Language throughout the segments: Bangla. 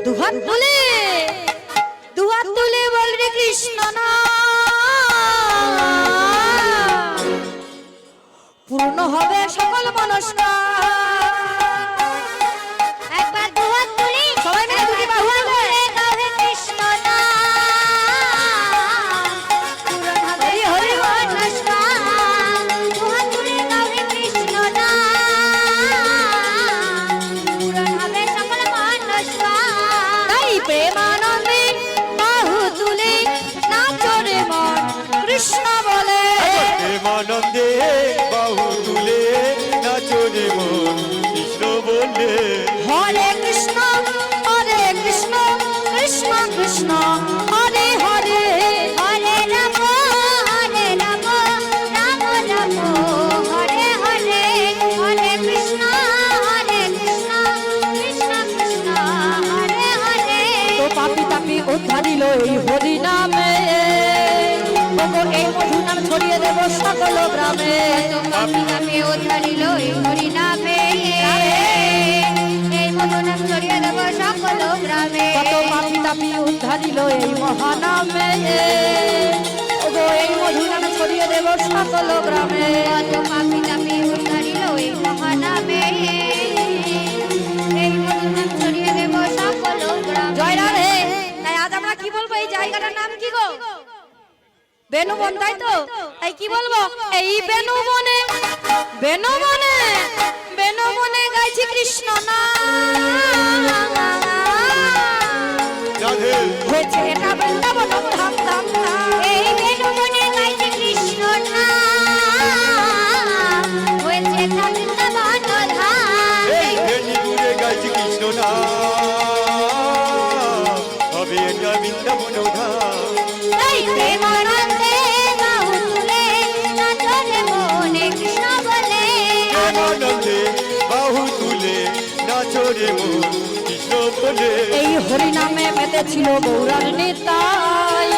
দুহাত তুলে বল রে কৃষ্ণ না পূর্ণ হবে সকল মনস্কার। একবার দুহাত তুলে সবাই মিলে দুটি বাহু তুলে গাও হে কৃষ্ণ না পূরণ হবে হরি হরি মনস্কার। দুহাত তুলে গাও হে কৃষ্ণ না পূরণ হবে সকল মনস্কার। তাই প্রেমানন্দে বাহু তুলে নাচো রে মন কৃষ্ণ বলে। প্রেমানন্দে বাহু তুলে নাচো রে মন কৃষ্ণ বলে। হরে কৃষ্ণ কৃষ্ণ কৃষ্ণ হরে হরে হরে রাম রাম রাম হরে হরে হরে কৃষ্ণ কৃষ্ণ কৃষ্ণ হরে হরে। তো পাপি তাপি উদ্ধারিল এই হরি নামে ওগো এই মধু নাম ছড়িয়ে দেব সকল গ্রামে। তো পাপি তাপি উদ্ধারিল এই হরি নামে এই মধু নাম ছড়িয়ে দেব সকল গ্রামে। কত পাপি তাপি উদ্ধারিল এই মহানামে ওগো এই মধু নাম ছড়িয়ে দেব সকল গ্রামে। কত পাপি তাপি উদ্ধারিল এই মহানামে এই মধু নাম ছড়িয়ে দেব সকল গ্রামে। জয় রাধে। তাই আজ আমরা কি বলবো এই জায়গাটার নাম কি গো? বেনুবন, তাই তো? তাই কি বলবো? এই বেনুবনে গাইছি কৃষ্ণ নাম। রাধে হয়েছে এটা বৃন্দাবন ধাম ধাম ধাম। এই বেনুবনে গাইছে কৃষ্ণ নাম হয়েছে তা বৃন্দাবন ধাম। এই বেনিপুরে গাইছি কৃষ্ণ নাম হবে এটা বৃন্দাবন ধাম। তাই প্রেমানন্দে বাহু তুলে নাচো রে মনে কৃষ্ণ বলে। প্রেমানন্দে বাহু তুলে নাচো রে মন কৃষ্ণ বলে। এই হরি নামে মেতেছিল গৌরার নিতাই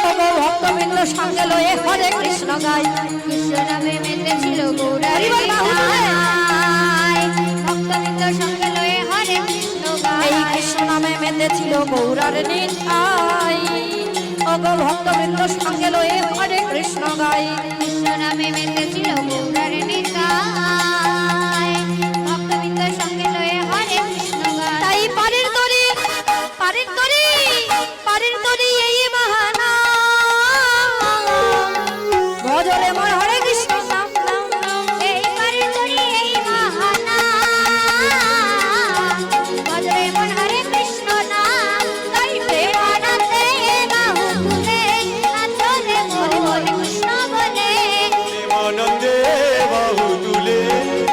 ওগো ভক্তবৃন্দ সঙ্গে লয়ে হরে কৃষ্ণ গাই। কৃষ্ণ নামে মেতেছিল গৌরার হরি বল বাহু তুলে। নিতাই ভক্তবৃন্দ সঙ্গে লয়ে হরে কৃষ্ণ গায়। এই কৃষ্ণ নামে মেতেছিল গৌরার নিতাই ওগো ভক্তবৃন্দ সঙ্গে লয়ে হরে কৃষ্ণ গাই। কৃষ্ণ নামে মেতেছিল গৌরার নিতাই ভক্তবৃন্দ সঙ্গে লয়ে হরে কৃষ্ণ গায়। তাই পারের তরি এই মহানাম ভজরে মন হরে কৃষ্ণ নাম নাম নাম। এই পারে তোরি এই মহানাম ভজরে মন হরে কৃষ্ণ নাম। তাই প্রেমানন্দে বাহু তুলে নাচো রে মনে কৃষ্ণ বলে। প্রেমানন্দে বাহু তুলে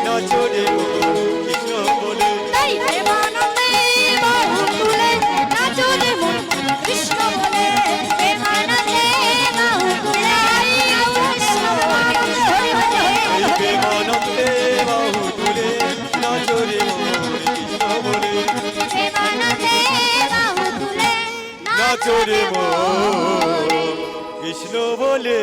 নাচো রে মন কৃষ্ণ বলে। তাই প্রেমানন্দে বাহু তুলে নাচো রে মন কৃষ্ণ বলে। প্রেমানন্দে বাহু তুলে কৃষ্ণ বলে হরি হরে। এই প্রেমানন্দে বাহু তুলে নাচো রে মন কৃষ্ণ বলে। প্রেমানন্দে বাহু তুলে নাচো রে মন কৃষ্ণ বলে।